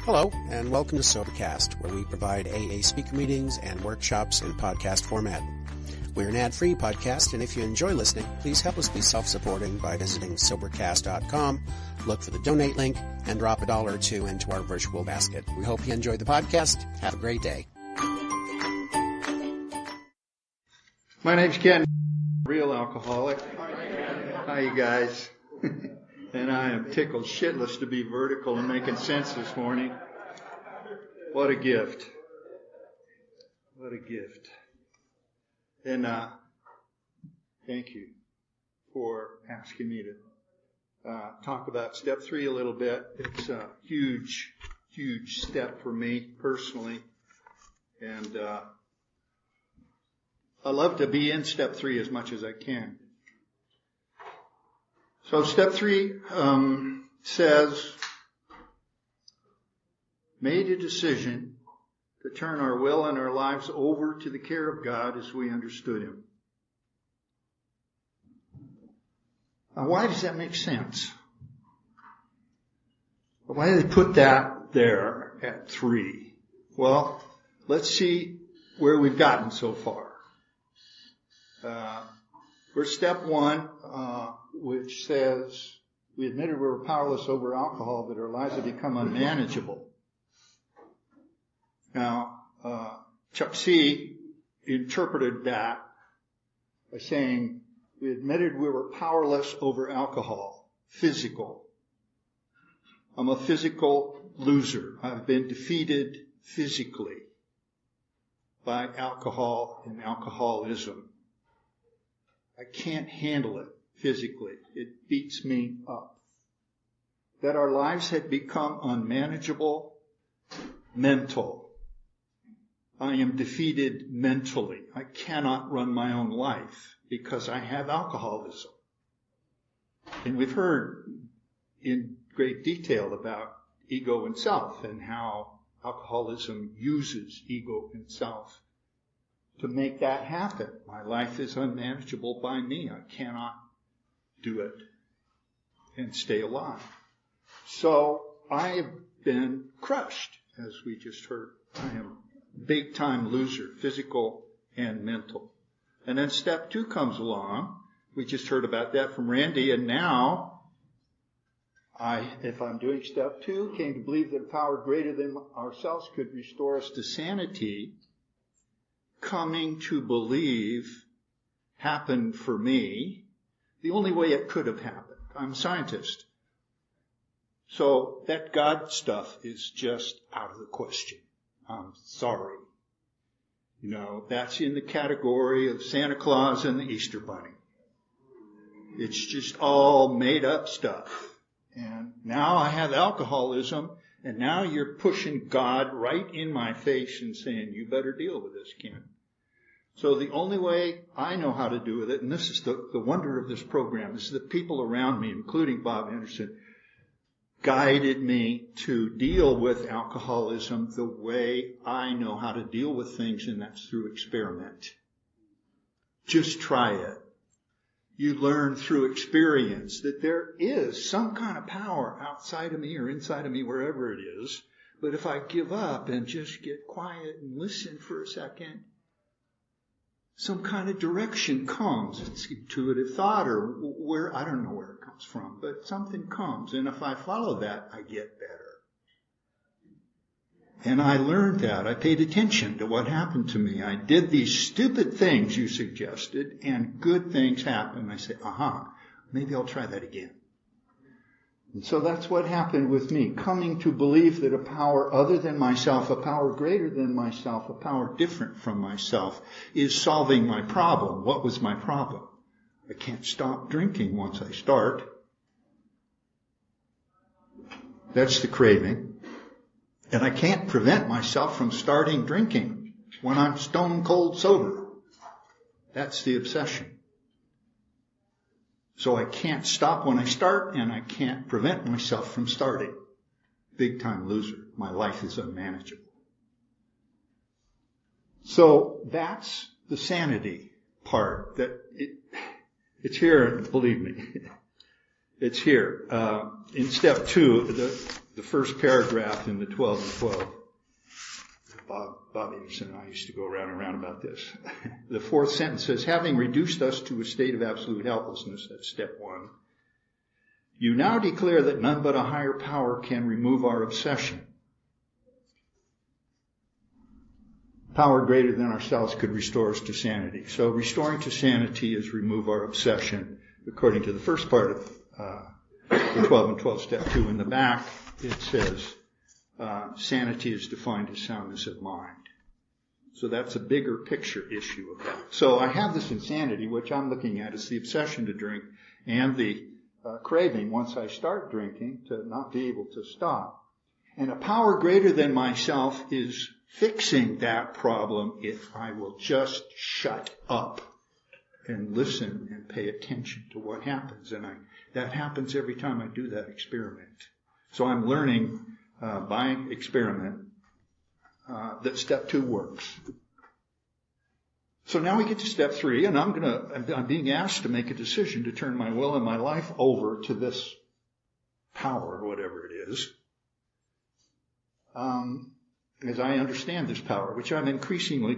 Hello, and welcome to Sobercast, where we provide AA speaker meetings and workshops in podcast format. We're an ad-free podcast, and if you enjoy listening, please help us be self-supporting by visiting Sobercast.com, look for the donate link, and drop $1 or $2 into our virtual basket. We hope you enjoy the podcast. Have a great day. My name's Ken, real alcoholic. Hi, you guys. And I am tickled shitless to be vertical and making sense this morning. What a gift. What a gift. And thank you for asking me to talk about step 3 a little bit. It's a huge, huge step for me personally. And I love to be in step 3 as much as I can. So step 3 says, made a decision to turn our will and our lives over to the care of God as we understood Him. Now, why does that make sense? Why do they put that there at 3? Well, let's see where we've gotten so far. We're step 1, which says we admitted we were powerless over alcohol, that our lives had become unmanageable. Now, Chuck C. interpreted that by saying we admitted we were powerless over alcohol, physical. I'm a physical loser. I've been defeated physically by alcohol and alcoholism. I can't handle it physically. It beats me up. That our lives had become unmanageable, mental. I am defeated mentally. I cannot run my own life because I have alcoholism. And we've heard in great detail about ego and self and how alcoholism uses ego and self to make that happen. My life is unmanageable by me. I cannot do it and stay alive. So I have been crushed, as we just heard. I am a big-time loser, physical and mental. And then step 2 comes along. We just heard about that from Randy, and now if I'm doing step 2, came to believe that a power greater than ourselves could restore us to sanity. Coming to believe happened for me the only way it could have happened. I'm a scientist. So that God stuff is just out of the question. I'm sorry. You know, that's in the category of Santa Claus and the Easter Bunny. It's just all made up stuff. And now I have alcoholism, and now you're pushing God right in my face and saying, you better deal with this, Ken. So the only way I know how to do with it, and this is the wonder of this program, is that people around me, including Bob Anderson, guided me to deal with alcoholism the way I know how to deal with things, and that's through experiment. Just try it. You learn through experience that there is some kind of power outside of me or inside of me, wherever it is. But if I give up and just get quiet and listen for a second, some kind of direction comes. It's intuitive thought or where, I don't know where it comes from, but something comes. And if I follow that, I get better. And I learned that. I paid attention to what happened to me. I did these stupid things you suggested, and good things happened. I said, maybe I'll try that again. And so that's what happened with me, coming to believe that a power other than myself, a power greater than myself, a power different from myself, is solving my problem. What was my problem? I can't stop drinking once I start. That's the craving. And I can't prevent myself from starting drinking when I'm stone cold sober. That's the obsession. So I can't stop when I start, and I can't prevent myself from starting. Big time loser. My life is unmanageable. So that's the sanity part. That it's here, believe me. It's here. In step 2, the first paragraph in the 12 and 12. Bob Anderson and I used to go around and around about this. The fourth sentence says, having reduced us to a state of absolute helplessness, that's step one, you now declare that none but a higher power can remove our obsession. Power greater than ourselves could restore us to sanity. So restoring to sanity is remove our obsession, according to the first part of the 12 and 12, step 2. In the back, it says, sanity is defined as soundness of mind. So that's a bigger picture issue of that. So I have this insanity, which I'm looking at as the obsession to drink and the craving once I start drinking to not be able to stop. And a power greater than myself is fixing that problem if I will just shut up and listen and pay attention to what happens. And that happens every time I do that experiment. So I'm learning by experiment that step 2 works. So now we get to step 3, and I'm being asked to make a decision to turn my will and my life over to this power, whatever it is. As I understand this power, which I'm increasingly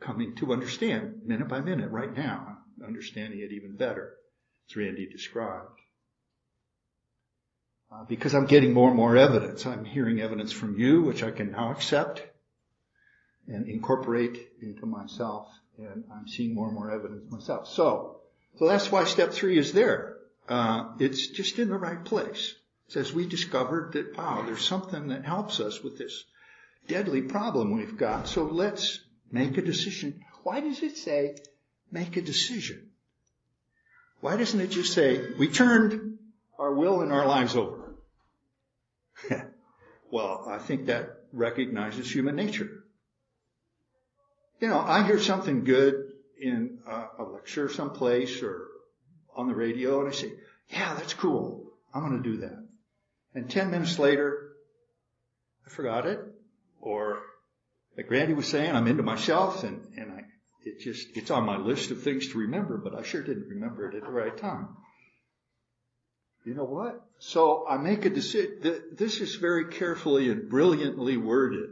coming to understand minute by minute right now. I'm understanding it even better, as Randy described. Because I'm getting more and more evidence. I'm hearing evidence from you, which I can now accept and incorporate into myself. And I'm seeing more and more evidence myself. So that's why step 3 is there. It's just in the right place. It says we discovered that, wow, there's something that helps us with this deadly problem we've got. So let's make a decision. Why does it say make a decision? Why doesn't it just say we turned our will and our lives over? Well, I think that recognizes human nature. You know, I hear something good in a lecture someplace or on the radio, and I say, yeah, that's cool. I'm going to do that. And 10 minutes later, I forgot it. Or, like Randy was saying, I'm into myself, and it's on my list of things to remember, but I sure didn't remember it at the right time. You know what? So I make a decision. This is very carefully and brilliantly worded.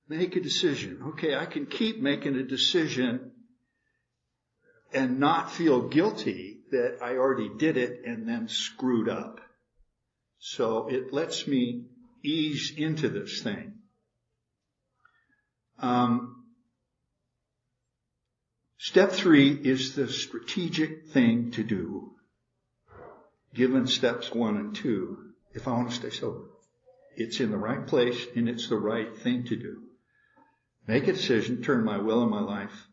Make a decision. Okay, I can keep making a decision and not feel guilty that I already did it and then screwed up. So it lets me ease into this thing. Step 3 is the strategic thing to do, given steps 1 and 2, if I want to stay sober. It's in the right place and it's the right thing to do. Make a decision, turn my will and my life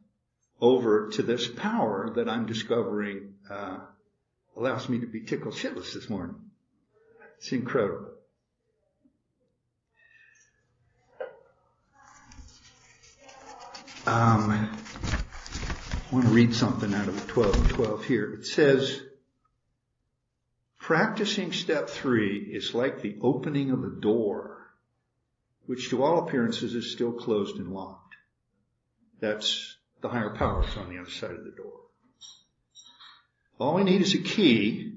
over to this power that I'm discovering allows me to be tickled shitless this morning. It's incredible. I want to read something out of 12 and 12 here. It says, practicing step 3 is like the opening of a door, which to all appearances is still closed and locked. That's the higher powers on the other side of the door. All we need is a key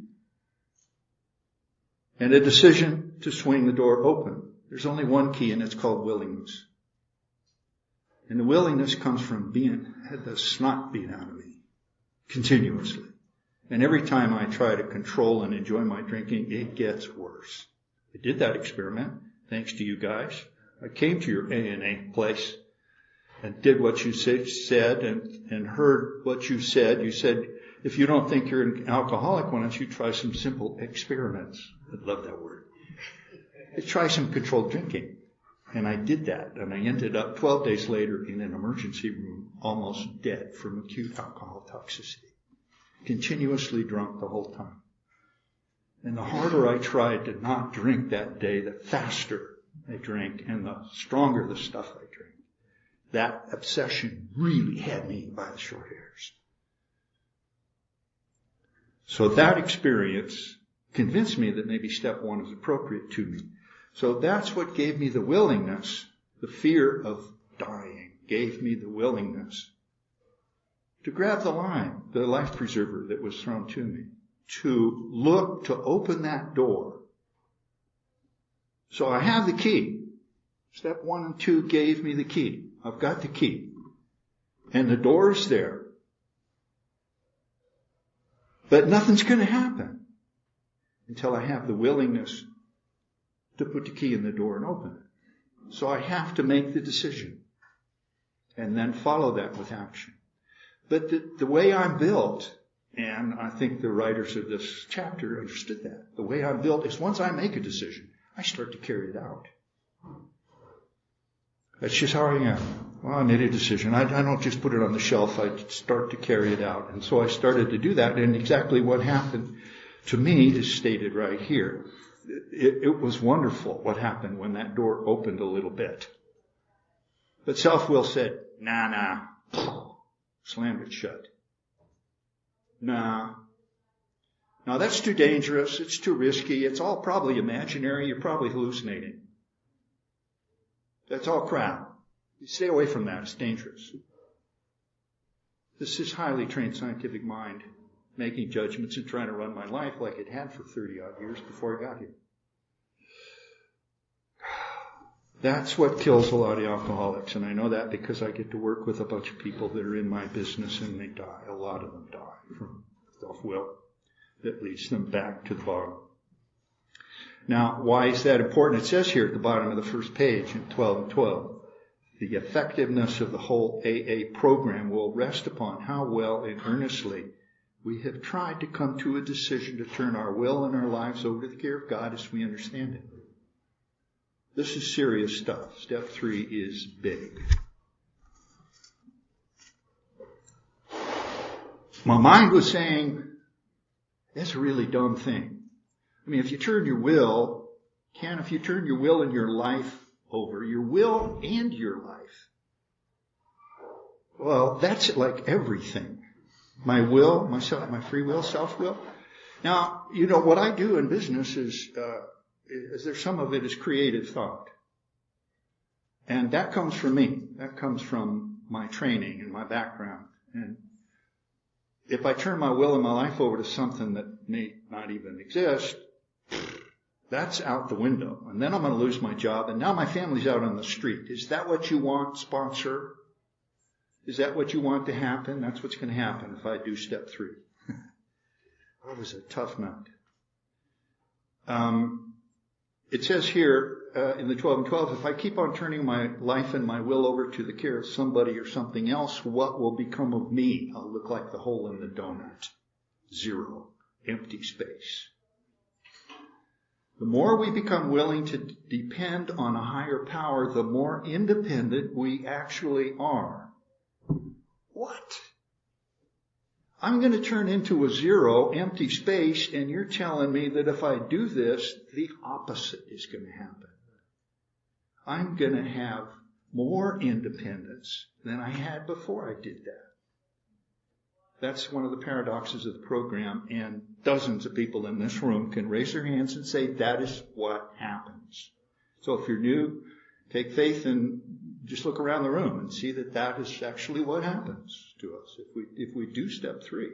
and a decision to swing the door open. There's only one key, and it's called willingness. And the willingness comes from had the snot beat out of me continuously. And every time I try to control and enjoy my drinking, it gets worse. I did that experiment, thanks to you guys. I came to your A&A place and did what you said and heard what you said. You said, if you don't think you're an alcoholic, why don't you try some simple experiments? I love that word. Try some controlled drinking. And I did that, and I ended up 12 days later in an emergency room, almost dead from acute alcohol toxicity. Continuously drunk the whole time. And the harder I tried to not drink that day, the faster I drank, and the stronger the stuff I drank. That obsession really had me by the short hairs. So that experience convinced me that maybe step 1 is appropriate to me. So that's what gave me the willingness. The fear of dying gave me the willingness to grab the lime, the life preserver that was thrown to me, to look, to open that door So I have the key. Step 1 and 2 gave me the key. I've got the key. And the door's there. But nothing's going to happen until I have the willingness to put the key in the door and open it. So I have to make the decision and then follow that with action. But the way I'm built, and I think the writers of this chapter understood that, the way I'm built is once I make a decision, I start to carry it out. That's just how I am. Well, I made a decision. I don't just put it on the shelf. I start to carry it out. And so I started to do that. And exactly what happened to me is stated right here. It was wonderful what happened when that door opened a little bit. But self-will said, nah, slammed it shut. Nah. Now that's too dangerous. It's too risky. It's all probably imaginary. You're probably hallucinating. That's all crap. You stay away from that. It's dangerous. This is highly trained scientific mind making judgments and trying to run my life like it had for 30 odd years before I got here. That's what kills a lot of alcoholics, and I know that because I get to work with a bunch of people that are in my business and they die. A lot of them die from self-will that leads them back to the bottom. Now, why is that important? It says here at the bottom of the first page in 12 and 12, the effectiveness of the whole AA program will rest upon how well and earnestly we have tried to come to a decision to turn our will and our lives over to the care of God as we understand it. This is serious stuff. Step 3 is big. My mind was saying, that's a really dumb thing. I mean, if you turn your will and your life over, your will and your life, well, that's like everything. My will, myself, my free will, self-will. Now, you know, what I do in business is there some of it is creative thought. And that comes from me. That comes from my training and my background. And if I turn my will and my life over to something that may not even exist, that's out the window. And then I'm going to lose my job. And now my family's out on the street. Is that what you want, sponsor? Is that what you want to happen? That's what's going to happen if I do step 3. That was a tough nut. It says here in the 12 and 12, if I keep on turning my life and my will over to the care of somebody or something else, what will become of me? I'll look like the hole in the donut. 0. Empty space. The more we become willing to depend on a higher power, the more independent we actually are. What? I'm going to turn into a 0, empty space, and you're telling me that if I do this, the opposite is going to happen. I'm going to have more independence than I had before I did that. That's one of the paradoxes of the program, and dozens of people in this room can raise their hands and say that is what happens. So if you're new, take faith and just look around the room and see that that is actually what happens to us if we do step 3.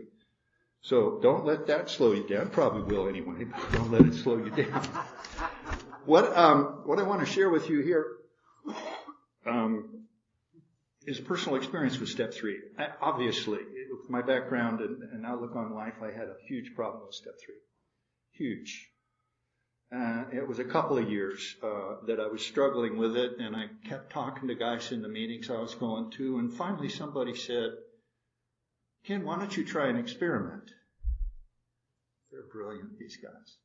So don't let that slow you down. Probably will anyway, but don't let it slow you down. What I want to share with you here is a personal experience with step 3. Obviously, with my background and outlook on life, I had a huge problem with step 3. Huge. It was a couple of years that I was struggling with it, and I kept talking to guys in the meetings I was going to, and finally somebody said, Ken, why don't you try an experiment? They're brilliant, these guys.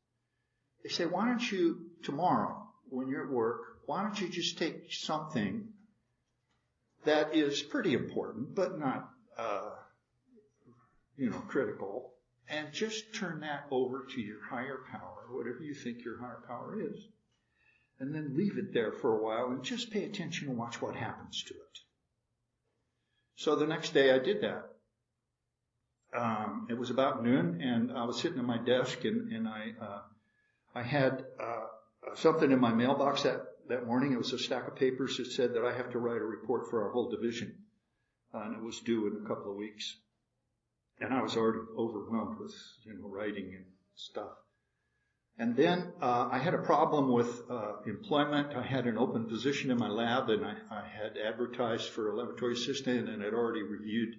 They say, why don't you, tomorrow, when you're at work, why don't you just take something that is pretty important, but not, critical, and just turn that over to your higher power, whatever you think your higher power is, and then leave it there for a while and just pay attention and watch what happens to it. So the next day I did that. It was about noon, and I was sitting at my desk, and I had something in my mailbox that morning. It was a stack of papers that said that I have to write a report for our whole division, and it was due in a couple of weeks. And I was already overwhelmed with, writing and stuff. And then I had a problem with employment. I had an open position in my lab, and I had advertised for a laboratory assistant and had already reviewed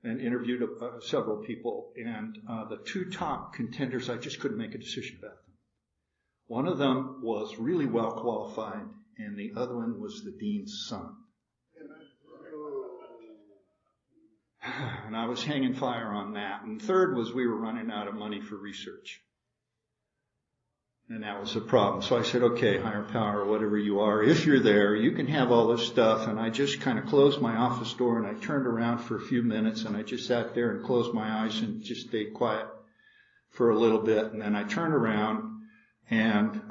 and interviewed several people. And the two top contenders, I just couldn't make a decision about them. One of them was really well qualified, and the other one was the dean's son. And I was hanging fire on that. And third was we were running out of money for research. And that was the problem. So I said, okay, higher power, whatever you are, if you're there, you can have all this stuff. And I just kind of closed my office door and I turned around for a few minutes and I just sat there and closed my eyes and just stayed quiet for a little bit. And then I turned around and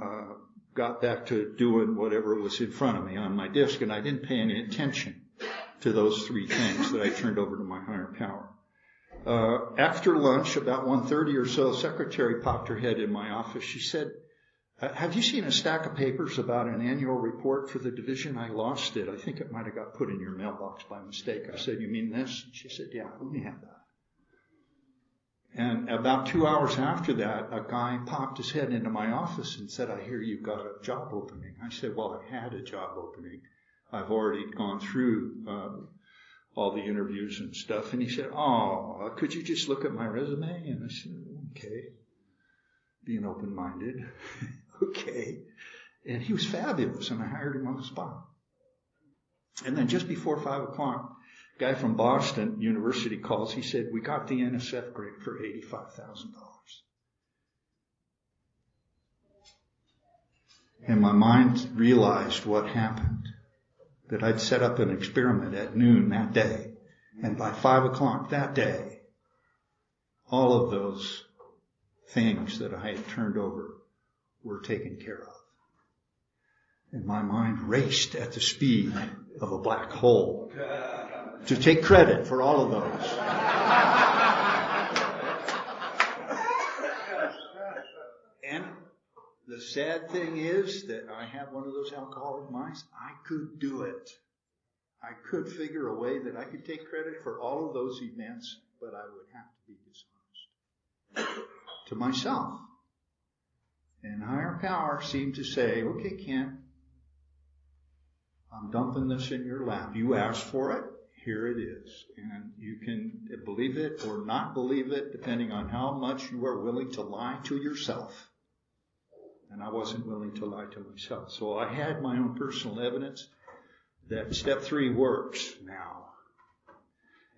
got back to doing whatever was in front of me on my desk. And I didn't pay any attention to those three things that I turned over to my higher power. After lunch, about 1:30 or so, secretary popped her head in my office. She said, have you seen a stack of papers about an annual report for the division? I lost it. I think it might have got put in your mailbox by mistake. I said, you mean this? She said, yeah, let me have that. And about 2 hours after that, a guy popped his head into my office and said, I hear you've got a job opening. I said, well, I had a job opening. I've already gone through all the interviews and stuff. And he said, oh, could you just look at my resume? And I said, okay. Being open-minded. Okay. And he was fabulous, and I hired him on the spot. And then just before 5 o'clock, a guy from Boston University calls. He said, we got the NSF grant for $85,000. And my mind realized what happened. That I'd set up an experiment at noon that day. And by 5 o'clock that day, all of those things that I had turned over were taken care of. And my mind raced at the speed of a black hole to take credit for all of those. And the sad thing is that I have one of those alcoholic minds. I could do it. I could figure a way that I could take credit for all of those events, but I would have to be dishonest to myself. And higher power seemed to say, okay, Kent, I'm dumping this in your lap. You asked for it. Here it is. And you can believe it or not believe it, depending on how much you are willing to lie to yourself. And I wasn't willing to lie to myself. So I had my own personal evidence that step 3 works now.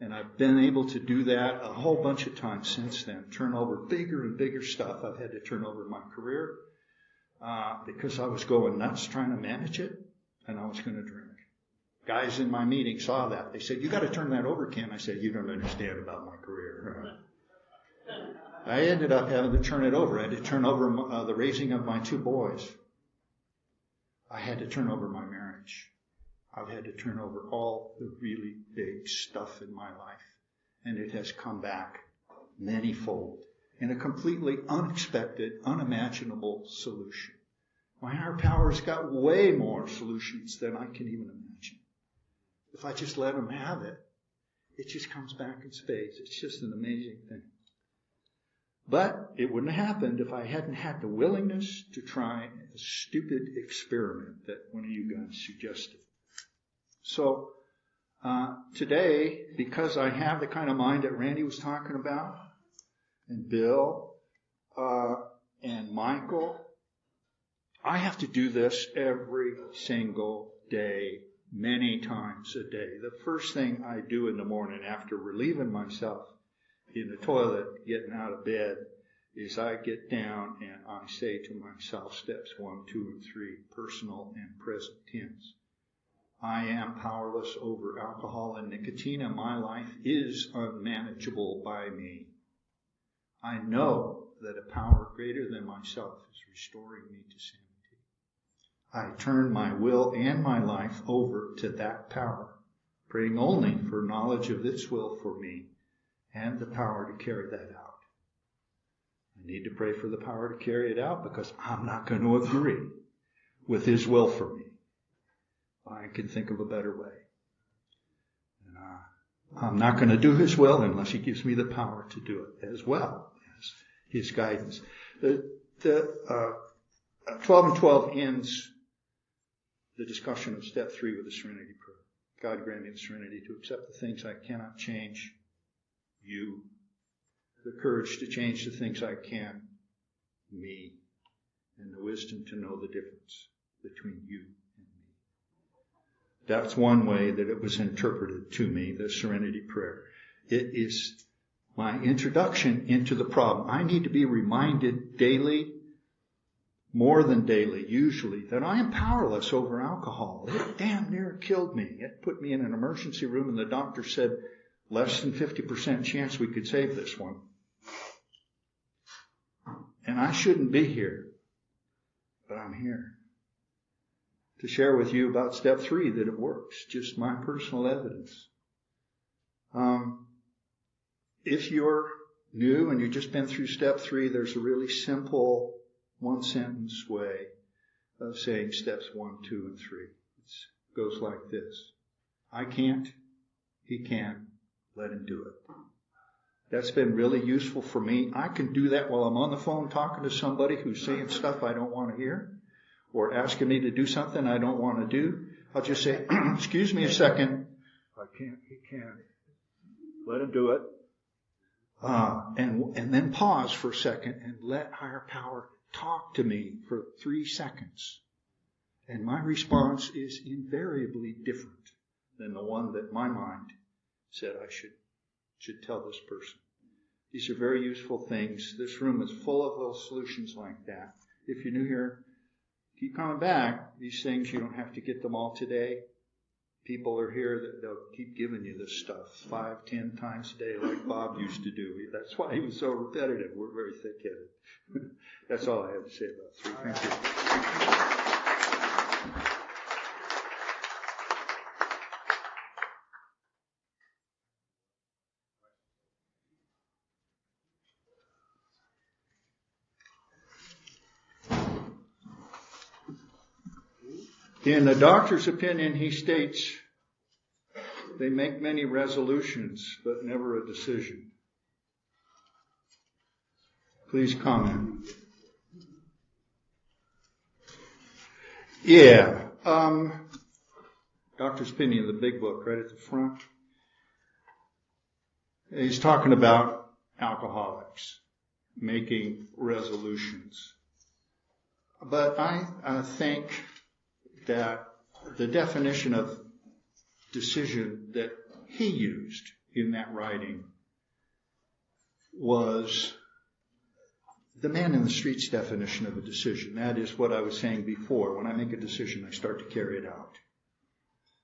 And I've been able to do that a whole bunch of times since then. Turn over bigger and bigger stuff. I've had to turn over my career because I was going nuts trying to manage it, and I was going to drink. Guys in my meeting saw that. They said, you got to turn that over, Ken. I said, you don't understand about my career. I ended up having to turn it over. I had to turn over the raising of my 2 boys. I had to turn over my marriage. I've had to turn over all the really big stuff in my life. And it has come back manyfold in a completely unexpected, unimaginable solution. My higher power's got way more solutions than I can even imagine. If I just let him have it, it just comes back in spades. It's just an amazing thing. But it wouldn't have happened if I hadn't had the willingness to try a stupid experiment that one of you guys suggested. So today, because I have the kind of mind that Randy was talking about, and Bill, and Michael, I have to do this every single day, many times a day. The first thing I do in the morning after relieving myself in the toilet, getting out of bed, is I get down and I say to myself, steps 1, 2, and 3, personal and present tense. I am powerless over alcohol and nicotine, and my life is unmanageable by me. I know that a power greater than myself is restoring me to sanity. I turn my will and my life over to that power, praying only for knowledge of its will for me and the power to carry that out. I need to pray for the power to carry it out because I'm not going to agree with his will for me. I can think of a better way. And I'm not going to do his will unless he gives me the power to do it as well as his guidance. The The 12 and 12 ends the discussion of step 3 with the serenity prayer. God grant me the serenity to accept the things I cannot change, you. The courage to change the things I can, me. And the wisdom to know the difference between you and me. That's one way that it was interpreted to me, the serenity prayer. It is my introduction into the problem. I need to be reminded daily, more than daily, usually, that I am powerless over alcohol. It damn near killed me. It put me in an emergency room, and the doctor said, less than 50% chance we could save this one. And I shouldn't be here, but I'm here to share with you about step 3 that it works, just my personal evidence. If you're new and you've just been through step 3, there's a really simple one-sentence way of saying steps 1, 2, and 3. It goes like this. I can't, he can, let him do it. That's been really useful for me. I can do that while I'm on the phone talking to somebody who's saying stuff I don't want to hear or asking me to do something I don't want to do. I'll just say, excuse me a second. I can't, he can. Let him do it. And then pause for a second and let higher power talk to me for 3 seconds. And my response is invariably different than the one that my mind said I should tell this person. These are very useful things. This room is full of little solutions like that. If you're new here, keep coming back. These things, you don't have to get them all today. People are here that they'll keep giving you this stuff 5, 10 times a day like Bob used to do. That's why he was so repetitive. We're very thick-headed. That's all I have to say about 3. Thank you. In the doctor's opinion, he states, they make many resolutions, but never a decision. Please comment. Yeah. Doctor's opinion, the big book right at the front. He's talking about alcoholics making resolutions. But I think that the definition of decision that he used in that writing was the man in the street's definition of a decision. That is what I was saying before. When I make a decision, I start to carry it out.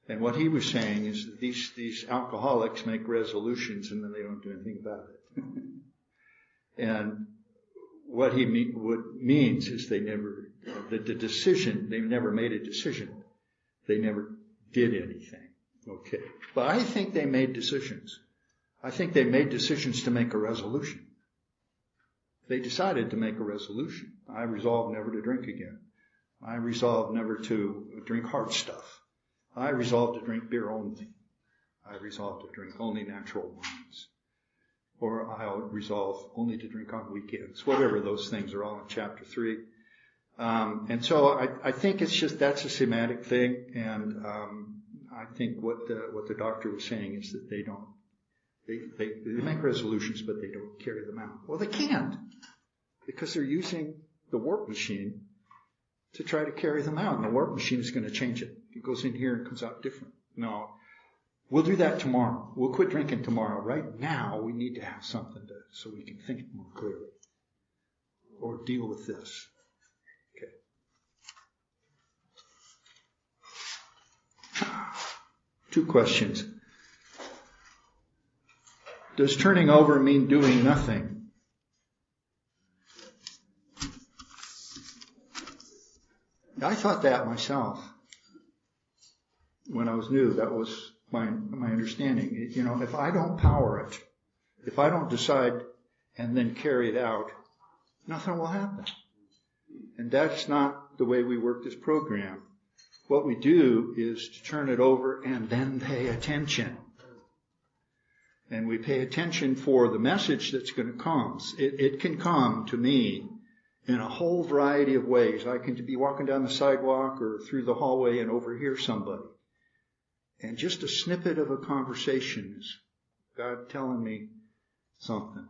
And what he was saying is that these alcoholics make resolutions and then they don't do anything about it. And what he means is they never, the decision, they never made a decision. They never did anything. Okay. But I think they made decisions. I think they made decisions to make a resolution. They decided to make a resolution. I resolved never to drink again. I resolved never to drink hard stuff. I resolved to drink beer only. I resolved to drink only natural wines. Or I'll resolve only to drink on weekends. Whatever those things are all in chapter 3. And so I think it's just, that's a semantic thing. And I think what the doctor was saying is that they make resolutions, but they don't carry them out. Well, they can't, because they're using the warp machine to try to carry them out. And the warp machine is going to change it. It goes in here and comes out different. No, we'll do that tomorrow. We'll quit drinking tomorrow. Right now, we need to have something so we can think more clearly or deal with this. Okay. 2 questions. Does turning over mean doing nothing? I thought that myself when I was new. That was my understanding. You know, if I don't power it, if I don't decide and then carry it out, nothing will happen. And that's not the way we work this program. What we do is to turn it over and then pay attention. And we pay attention for the message that's going to come. It can come to me in a whole variety of ways. I can be walking down the sidewalk or through the hallway and overhear somebody. And just a snippet of a conversation is God telling me something.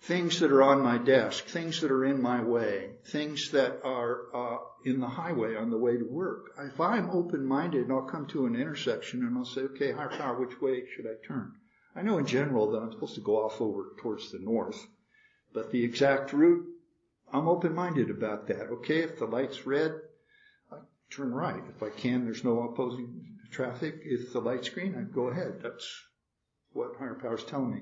Things that are on my desk, things that are in my way, things that are in the highway on the way to work. If I'm open-minded, I'll come to an intersection and I'll say, okay, higher power, which way should I turn? I know in general that I'm supposed to go off over towards the north, but the exact route, I'm open-minded about that. Okay, if the light's red, I turn right. If I can, there's no opposing traffic. If the light's green, I go ahead. That's what higher power's telling me.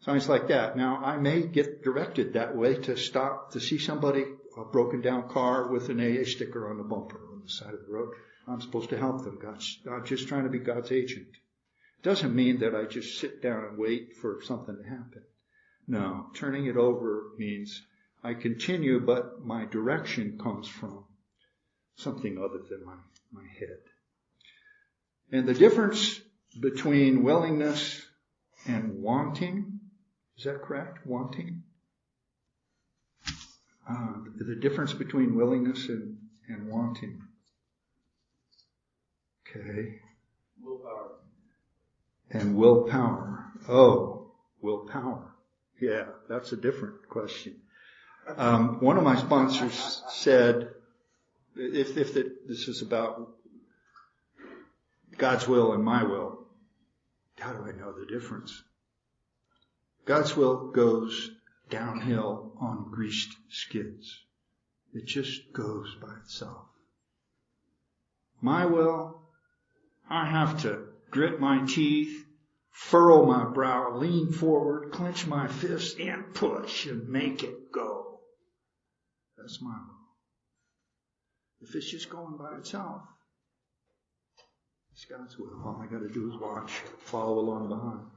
Signs like that. Now, I may get directed that way to stop, to see somebody, a broken down car with an AA sticker on the bumper on the side of the road. I'm supposed to help them. I'm just trying to be God's agent. It doesn't mean that I just sit down and wait for something to happen. No, turning it over means I continue, but my direction comes from something other than my head. And the difference between willingness and wanting, is that correct? Wanting? The difference between willingness and wanting. Okay. Willpower. And willpower. Oh, willpower. Yeah, that's a different question. One of my sponsors said, if this is about God's will and my will, how do I know the difference? God's will goes downhill on greased skids. It just goes by itself. My will, I have to grit my teeth, furrow my brow, lean forward, clench my fist, and push and make it go. That's my will. If it's just going by itself, it's God's will. All I got to do is watch, follow along behind.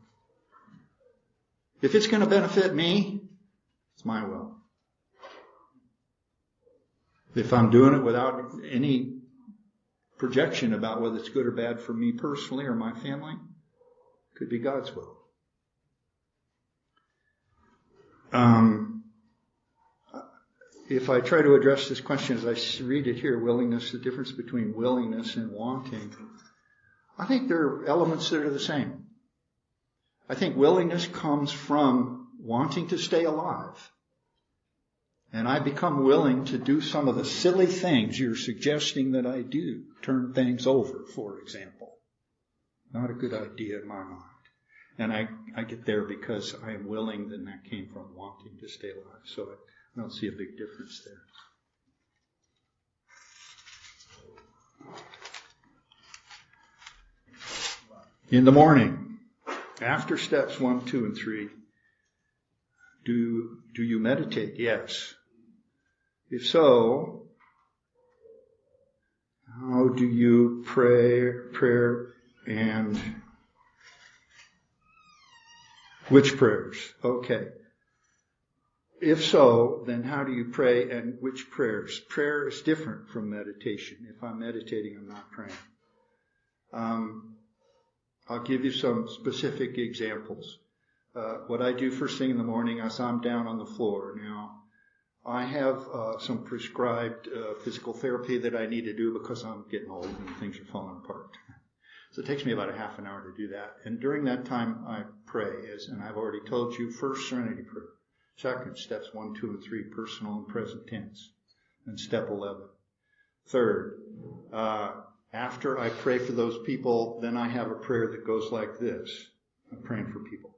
If it's going to benefit me, it's my will. If I'm doing it without any projection about whether it's good or bad for me personally or my family, it could be God's will. If I try to address this question as I read it here, willingness, the difference between willingness and wanting, I think there are elements that are the same. I think willingness comes from wanting to stay alive. And I become willing to do some of the silly things you're suggesting that I do. Turn things over, for example. Not a good idea in my mind. And I get there because I am willing, then that came from wanting to stay alive. So I don't see a big difference there. In the morning, after steps 1, 2, and 3, do you meditate? Yes. If so, how do you pray and which prayers? Okay. If so, then how do you pray and which prayers? Prayer is different from meditation. If I'm meditating, I'm not praying. I'll give you some specific examples. What I do first thing in the morning is I'm down on the floor. Now, I have some prescribed physical therapy that I need to do because I'm getting old and things are falling apart. So it takes me about a half an hour to do that. And during that time, I pray, and I've already told you, first, serenity prayer. Second, steps 1, 2, and 3, personal and present tense. And step 11. Third, after I pray for those people, then I have a prayer that goes like this. I'm praying for people.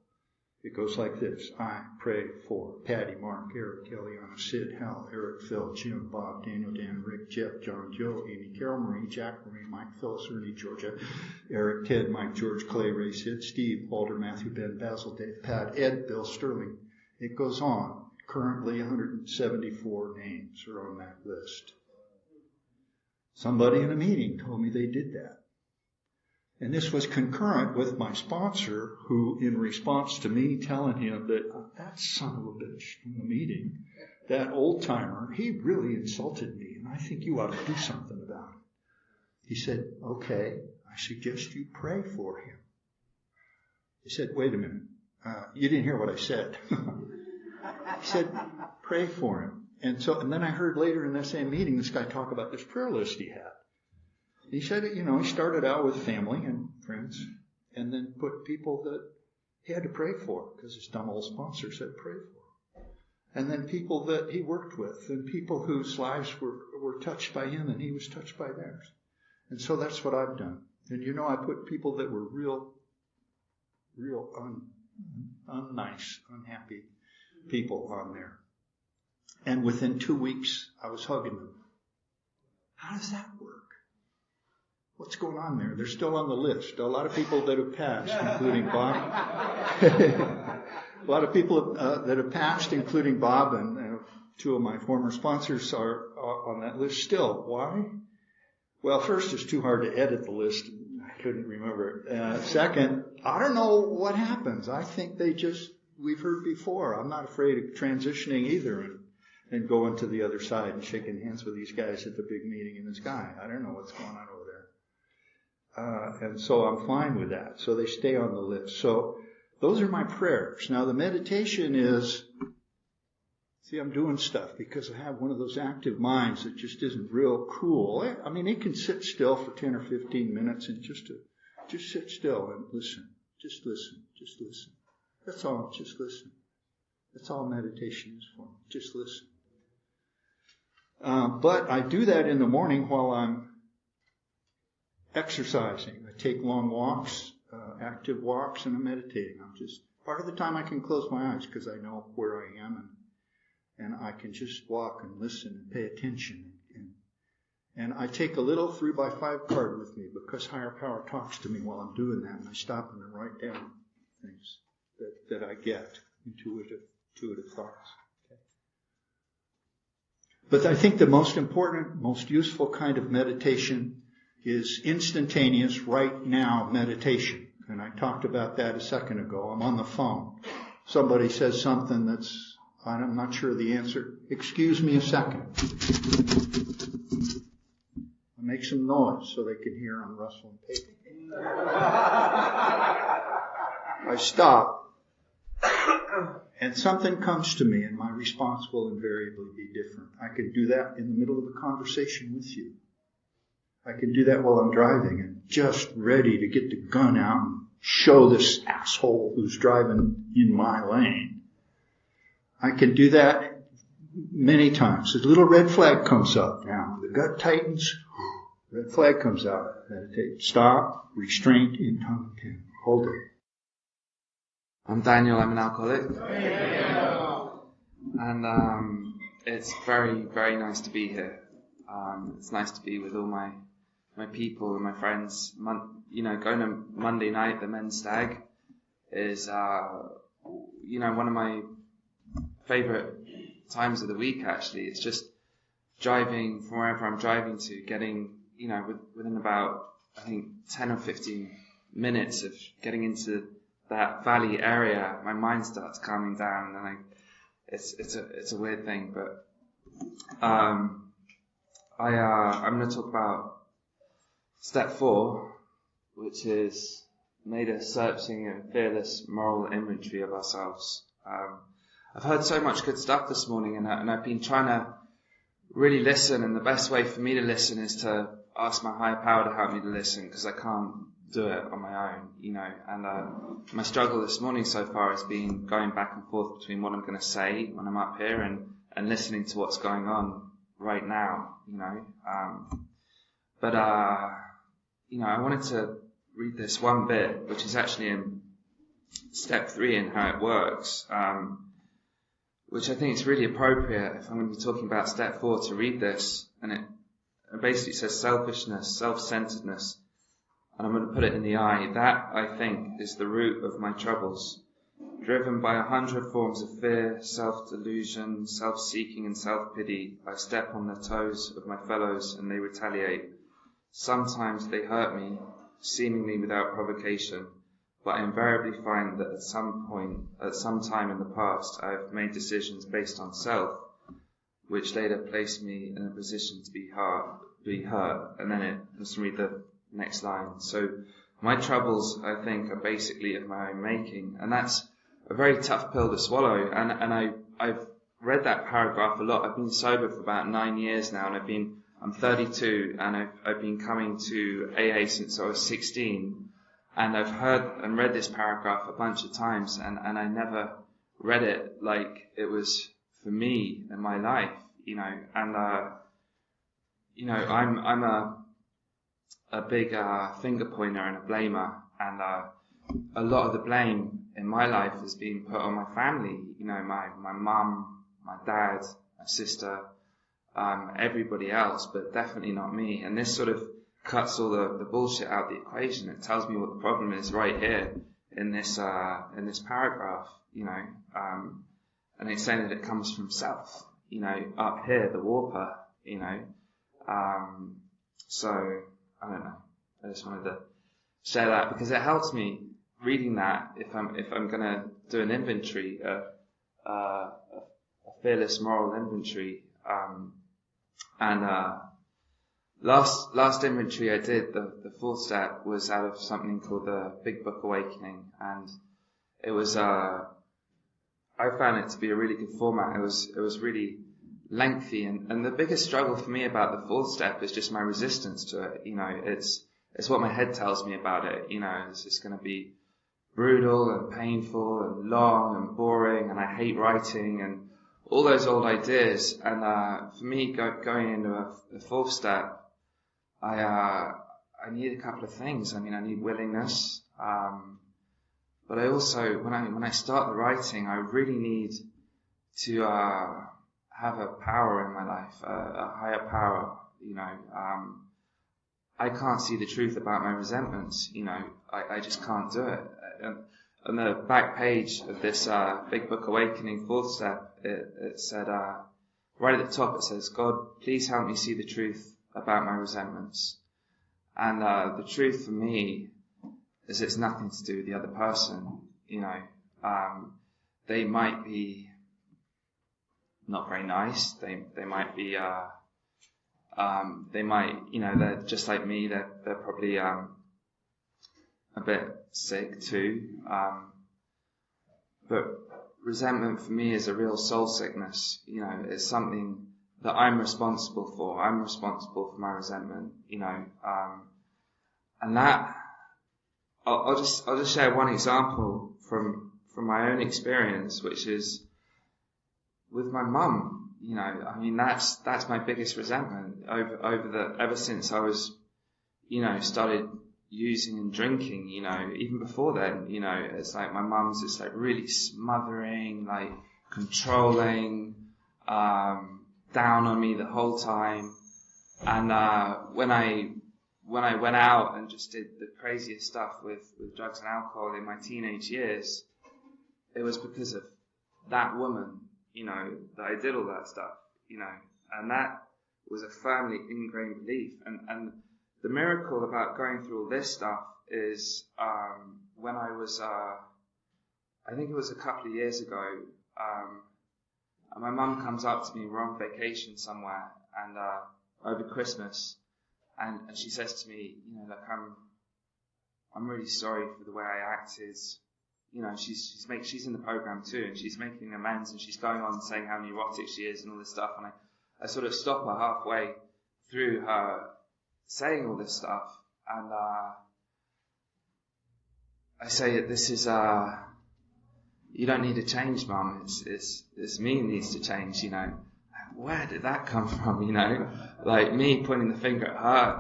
It goes like this. I pray for Patty, Mark, Eric, Eliana, Sid, Hal, Eric, Phil, Jim, Bob, Daniel, Dan, Rick, Jeff, John, Joe, Amy, Carol, Marie, Jack, Marie, Mike, Phyllis, Ernie, Georgia, Eric, Ted, Mike, George, Clay, Ray, Sid, Steve, Walter, Matthew, Ben, Basil, Dave, Pat, Ed, Bill, Sterling. It goes on. Currently 174 names are on that list. Somebody in a meeting told me they did that. And this was concurrent with my sponsor, who, in response to me telling him that son of a bitch in the meeting, that old timer, he really insulted me, and I think you ought to do something about it. He said, okay, I suggest you pray for him. He said, wait a minute, you didn't hear what I said. He said, pray for him. And then I heard later in that same meeting, this guy talk about this prayer list he had. He said, he started out with family and friends, and then put people that he had to pray for, because his dumb old sponsor said pray for. And then people that he worked with, and people whose lives were touched by him, and he was touched by theirs. And so that's what I've done. And I put people that were real unnice, unhappy people on there. And within 2 weeks, I was hugging them. How does that work? What's going on there? They're still on the list. A lot of people that have passed, including Bob. A lot of people that have passed, including Bob, and 2 of my former sponsors are on that list still. Why? Well, first, it's too hard to edit the list. I couldn't remember it. Second, I don't know what happens. I think we've heard before. I'm not afraid of transitioning either and going to the other side and shaking hands with these guys at the big meeting in the sky. I don't know what's going on over there. And so I'm fine with that. So they stay on the list. So those are my prayers. Now the meditation is, see, I'm doing stuff because I have one of those active minds that just isn't real cool. I mean, it can sit still for 10 or 15 minutes and just sit still and listen. Just listen. Just listen. That's all. Just listen. That's all meditation is for me. Just listen. But I do that in the morning while I'm exercising. I take long walks, active walks, and I'm meditating. Part of the time I can close my eyes because I know where I am, and I can just walk and listen and pay attention. And I take a little 3x5 card with me because higher power talks to me while I'm doing that, and I stop and I write down things that I get, intuitive thoughts. Okay. But I think the most important, most useful kind of meditation is instantaneous, right now meditation. And I talked about that a second ago. I'm on the phone. Somebody says something I'm not sure of the answer. Excuse me a second. I make some noise so they can hear I'm rustling paper. I stop. And something comes to me, and my response will invariably be different. I can do that in the middle of a conversation with you. I can do that while I'm driving and just ready to get the gun out and show this asshole who's driving in my lane. I can do that many times. A little red flag comes up. Now, the gut tightens, red flag comes out. Meditate. Stop, restraint in tongue and pen. Hold it. I'm Daniel, I'm an alcoholic. And it's very, very nice to be here. It's nice to be with all my people and my friends. Going to Monday night, the men's stag, is, one of my favourite times of the week, actually. It's just driving from wherever I'm driving to, getting, within about, I think, 10 or 15 minutes of getting into that valley area, my mind starts calming down, and it's a weird thing, but I'm going to talk about step 4, which is made a searching and fearless moral inventory of ourselves. I've heard so much good stuff this morning, and I've been trying to really listen, and the best way for me to listen is to ask my higher power to help me to listen, because I can't do it on my own, and my struggle this morning so far has been going back and forth between what I'm going to say when I'm up here and listening to what's going on right now, but I wanted to read this one bit, which is actually in step 3 in how it works, which I think is really appropriate if I'm going to be talking about step 4 to read this, and it basically says selfishness, self-centeredness. And I'm going to put it in the eye. That, I think, is the root of my troubles. Driven by 100 forms of fear, self-delusion, self-seeking and self-pity, I step on the toes of my fellows and they retaliate. Sometimes they hurt me, seemingly without provocation, but I invariably find that at some time in the past, I have made decisions based on self, which later placed me in a position to be hurt. And then let's read the next line. So my troubles, I think, are basically of my own making, and that's a very tough pill to swallow. And read that paragraph a lot. I've been sober for about 9 years now, and I'm 32, and I've been coming to AA since I was 16, and I've heard and read this paragraph a bunch of times, and I never read it like it was for me in my life, and I'm a big finger pointer and a blamer, and a lot of the blame in my life has been put on my family, my mum, my dad, my sister, everybody else, but definitely not me. And this sort of cuts all the bullshit out of the equation. It tells me what the problem is right here in this paragraph, and it's saying that it comes from self, up here, the warper, so I don't know. I just wanted to share that because it helps me reading that if I'm gonna do an inventory, a fearless moral inventory, last inventory I did, the fourth step was out of something called the Big Book Awakening, and it was I found it to be a really good format. It was really lengthy, and the biggest struggle for me about the fourth step is just my resistance to it. It's what my head tells me about it. It's just going to be brutal and painful and long and boring, and I hate writing and all those old ideas. And for me, going into a fourth step, I need a couple of things. I need willingness, but I also, when I start the writing, I really need to have a power in my life, a higher power. I can't see the truth about my resentments. I just can't do it. And on the back page of this Big Book Awakening fourth step, it said, right at the top, it says, "God, please help me see the truth about my resentments." And the truth for me is it's nothing to do with the other person. They might be not very nice. They might be they're just like me. They're probably a bit sick too. But resentment for me is a real soul sickness. It's something that I'm responsible for. I'm responsible for my resentment. And that I'll just share one example from my own experience, which is with my mum. That's my biggest resentment ever since I was, started using and drinking, even before then, it's like my mum's just like really smothering, like controlling, down on me the whole time. And, when I went out and just did the craziest stuff with drugs and alcohol in my teenage years, it was because of that woman, that I did all that stuff, and that was a firmly ingrained belief. And the miracle about going through all this stuff is, when I was, I think it was a couple of years ago, and my mum comes up to me, we're on vacation somewhere, and, over Christmas, and she says to me, I'm really sorry for the way I acted. She's in the program too, and she's making amends, and she's going on saying how neurotic she is and all this stuff, and I sort of stop her halfway through her saying all this stuff, and I say, this is you don't need to change, Mum. It's me who needs to change. Where did that come from? Like me pointing the finger at her.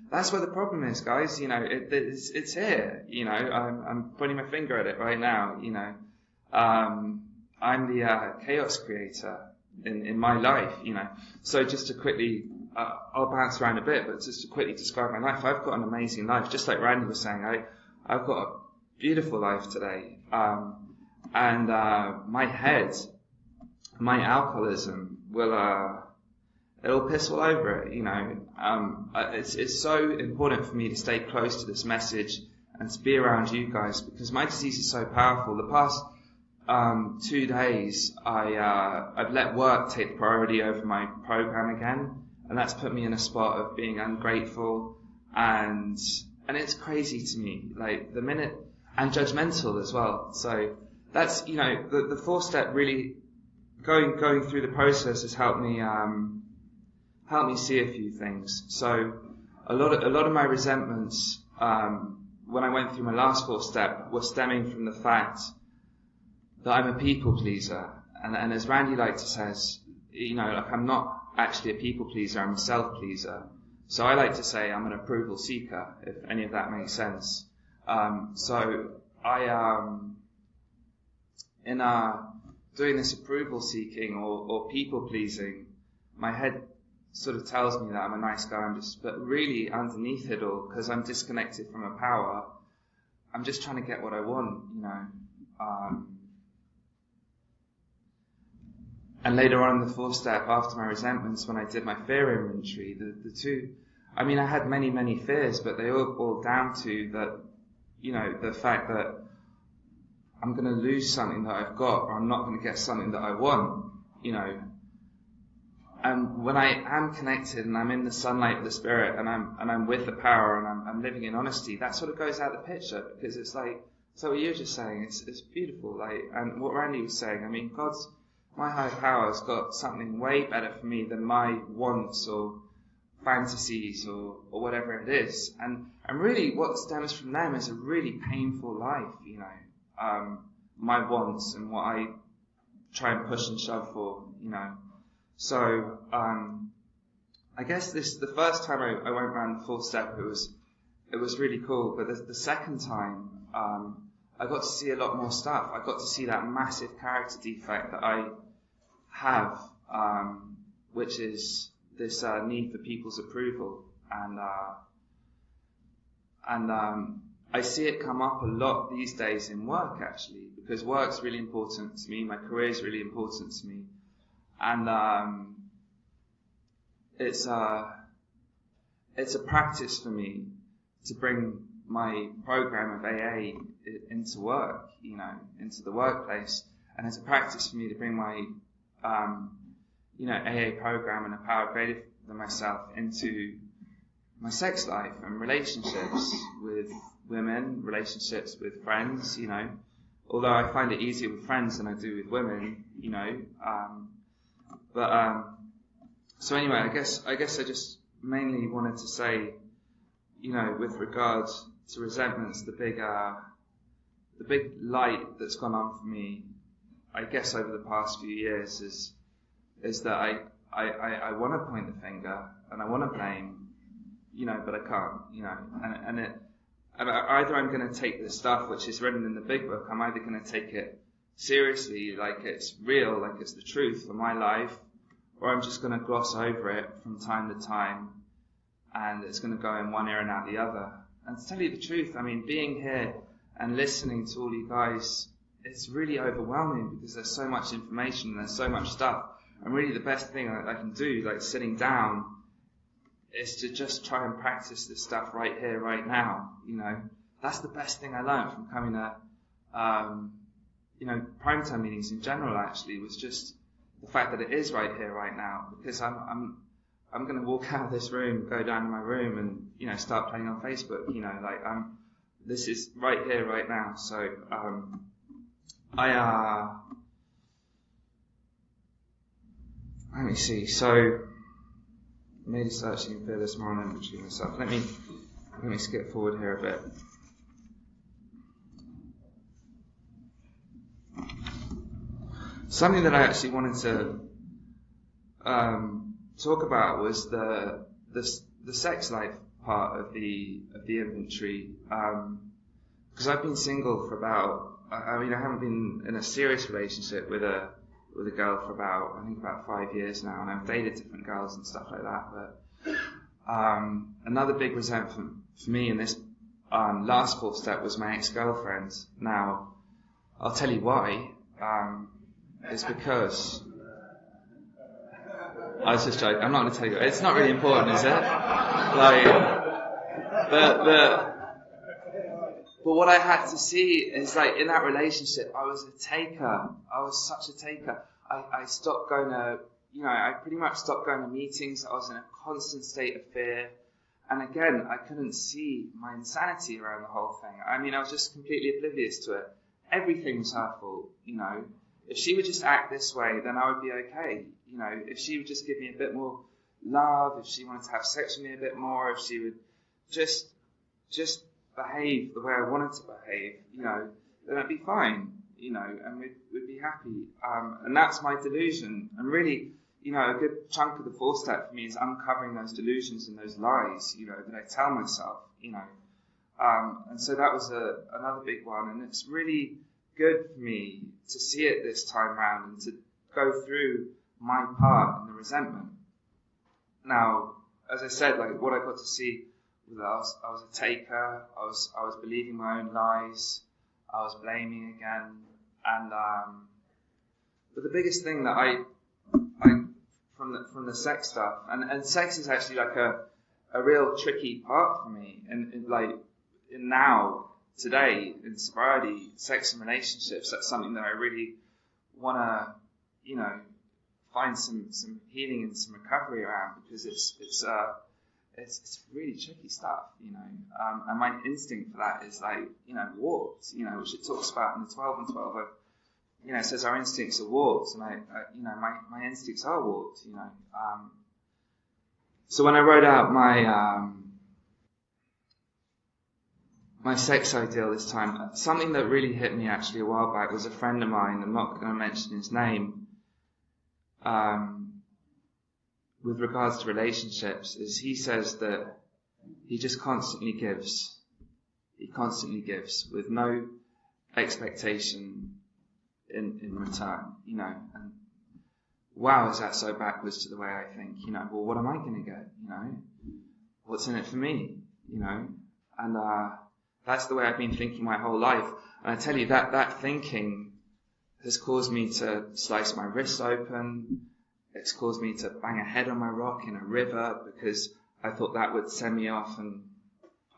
That's where the problem is, guys. It's here. I'm pointing my finger at it right now. I'm the chaos creator in my life. So just to quickly, I'll bounce around a bit, but just to quickly describe my life, I've got an amazing life. Just like Randy was saying, I've got a beautiful life today. And my head, my alcoholism will it'll piss all over it, it's so important for me to stay close to this message and to be around you guys, because my disease is so powerful. The past 2 days, I've let work take the priority over my program again, and that's put me in a spot of being ungrateful, and it's crazy to me, like the minute, and judgmental as well. So that's, the fourth step really going through the process has helped me see a few things. So a lot of my resentments when I went through my last 4-step were stemming from the fact that I'm a people pleaser, and as Randy says, I'm not actually a people pleaser, I'm a self pleaser. So I like to say I'm an approval seeker, if any of that makes sense. So I in doing this approval seeking or people pleasing, my head sort of tells me that I'm a nice guy, but really underneath it all, because I'm disconnected from a power, I'm just trying to get what I want, And later on in the 4-step, after my resentments, when I did my fear inventory, the two, I had many fears, but they all boiled down to that, the fact that I'm going to lose something that I've got, or I'm not going to get something that I want, And when I am connected and I'm in the sunlight of the spirit and I'm with the power and I'm living in honesty, that sort of goes out the picture, because it's like, so what you're just saying, it's beautiful, and what Randy was saying, my higher power has got something way better for me than my wants or fantasies or whatever it is. And really what stems from them is a really painful life, my wants and what I try and push and shove for, So, I guess the first time I went around the 4-step, it was really cool. But the second time, I got to see a lot more stuff. I got to see that massive character defect that I have, which is this need for people's approval, and I see it come up a lot these days in work, actually, because work's really important to me. My career is really important to me, and it's a practice for me to bring my program of AA into work, into the workplace, and it's a practice for me to bring my AA program and a power greater than myself into my sex life and relationships with women, relationships with friends, although I find it easier with friends than I do with women, so anyway, I guess I just mainly wanted to say, with regards to resentments, the big light that's gone on for me, I guess over the past few years is that I want to point the finger and I want to blame, but I can't, and either I'm going to take this stuff which is written in the big book, I'm either going to take it seriously, like it's real, like it's the truth for my life, or I'm just going to gloss over it from time to time, and it's going to go in one ear and out the other. And to tell you the truth, being here and listening to all you guys, it's really overwhelming, because there's so much information and there's so much stuff. And really the best thing I can do, like sitting down, is to just try and practice this stuff right here, right now. That's the best thing I learned from coming to, primetime meetings in general, actually, was just the fact that it is right here, right now. Because I'm going to walk out of this room, go down to my room, and start playing on Facebook. This is right here, right now. So let me see. So I made a searching and fear this morning between myself. Let me skip forward here a bit. Something that I actually wanted to talk about was the sex life part of the inventory, because I've been single for about, I haven't been in a serious relationship with a girl for about 5 years now, and I've dated different girls and stuff like that. But another big resentment for me in this last 4-step was my ex-girlfriend. Now, I'll tell you why. It's because I was just joking. I'm not going to tell you. It's not really important, is it? But what I had to see is, in that relationship, I was a taker. I was such a taker. I stopped going to, I pretty much stopped going to meetings. I was in a constant state of fear. And again, I couldn't see my insanity around the whole thing. I was just completely oblivious to it. Everything was her fault, if she would just act this way, then I would be okay. You know, if she would just give me a bit more love, if she wanted to have sex with me a bit more, if she would just behave the way I wanted to behave, you know, then I'd be fine, you know, and we'd be happy. And that's my delusion. And really, you know, a good chunk of the 4-step for me is uncovering those delusions and those lies, you know, that I tell myself, you know. And so that was another big one. And it's really good for me to see it this time round and to go through my part in the resentment. Now, as I said, like what I got to see was I was a taker. I was believing my own lies. I was blaming again. And but the biggest thing that I from the sex stuff, and sex is actually like a real tricky part for me. And like now, today, in sobriety, sex and relationships, that's something that I really want to, you know, find some healing and some recovery around, because it's really tricky stuff, you know. And my instinct for that is like, you know, warped, you know, which it talks about in the 12 and 12. You know, it says our instincts are warped, and I you know, my instincts are warped, you know. So when I wrote out my sex ideal this time, something that really hit me actually a while back was a friend of mine, I'm not going to mention his name, with regards to relationships, is he says that he just constantly gives. He constantly gives with no expectation in return, you know. And wow, is that so backwards to the way I think, you know. Well, what am I going to get, you know? What's in it for me, you know? And that's the way I've been thinking my whole life. And I tell you, that thinking has caused me to slice my wrists open. It's caused me to bang a head on my rock in a river because I thought that would send me off and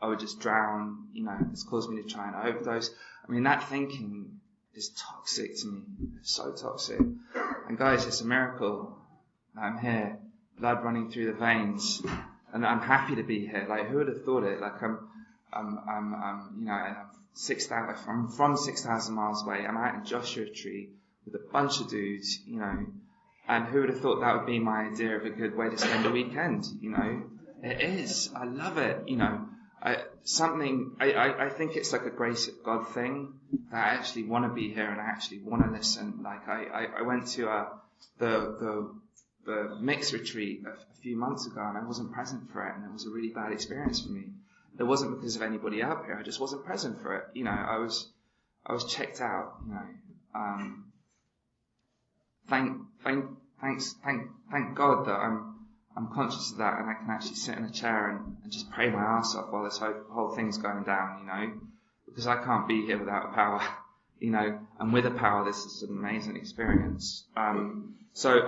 I would just drown. You know, it's caused me to try and overdose. I mean, that thinking is toxic to me. It's so toxic. And guys, it's a miracle that I'm here, blood running through the veins, and I'm happy to be here. Like, who would have thought it? Like, I'm you know, I'm from 6,000 miles away. I'm out in Joshua Tree with a bunch of dudes, you know. And who would have thought that would be my idea of a good way to spend a weekend, you know? It is. I love it, you know. I think it's like a grace of God thing, that I actually want to be here and I actually want to listen. Like, I went to the mix retreat a few months ago and I wasn't present for it, and it was a really bad experience for me. It wasn't because of anybody out here. I just wasn't present for it. You know, I was checked out, you know. Thank God that I'm conscious of that, and I can actually sit in a chair and just pray my ass off while this whole thing's going down, you know, because I can't be here without a power, you know, and with a power, this is an amazing experience. So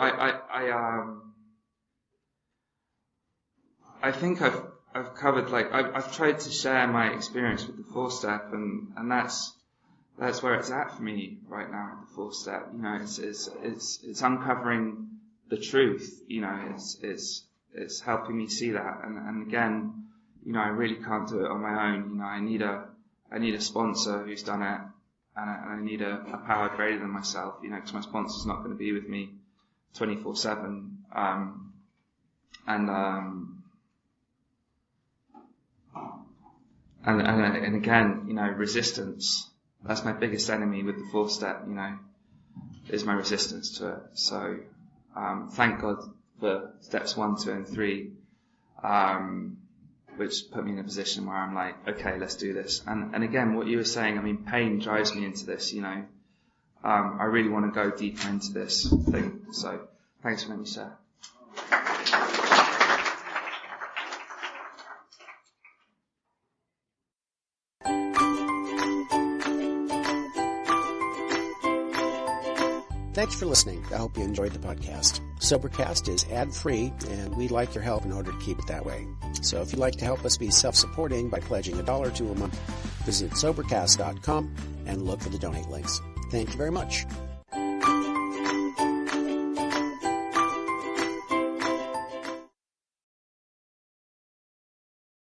I think I've covered, like, I've tried to share my experience with the 4-step, and that's where it's at for me right now at the 4-step. You know, it's uncovering the truth. You know, it's helping me see that. And again, you know, I really can't do it on my own. You know, I need a sponsor who's done it, and I need a power greater than myself. You know, because my sponsor's not going to be with me 24/7. And again, you know, resistance. That's my biggest enemy with the 4-step, you know, is my resistance to it. So, thank God for steps 1, 2, and 3, which put me in a position where I'm like, okay, let's do this. And again, what you were saying, I mean, pain drives me into this, you know. I really want to go deeper into this thing. So, thanks for letting me share. Thanks for listening. I hope you enjoyed the podcast. Sobercast is ad-free, and we'd like your help in order to keep it that way. So if you'd like to help us be self-supporting by pledging $1 or $2 a month, visit Sobercast.com and look for the donate links. Thank you very much.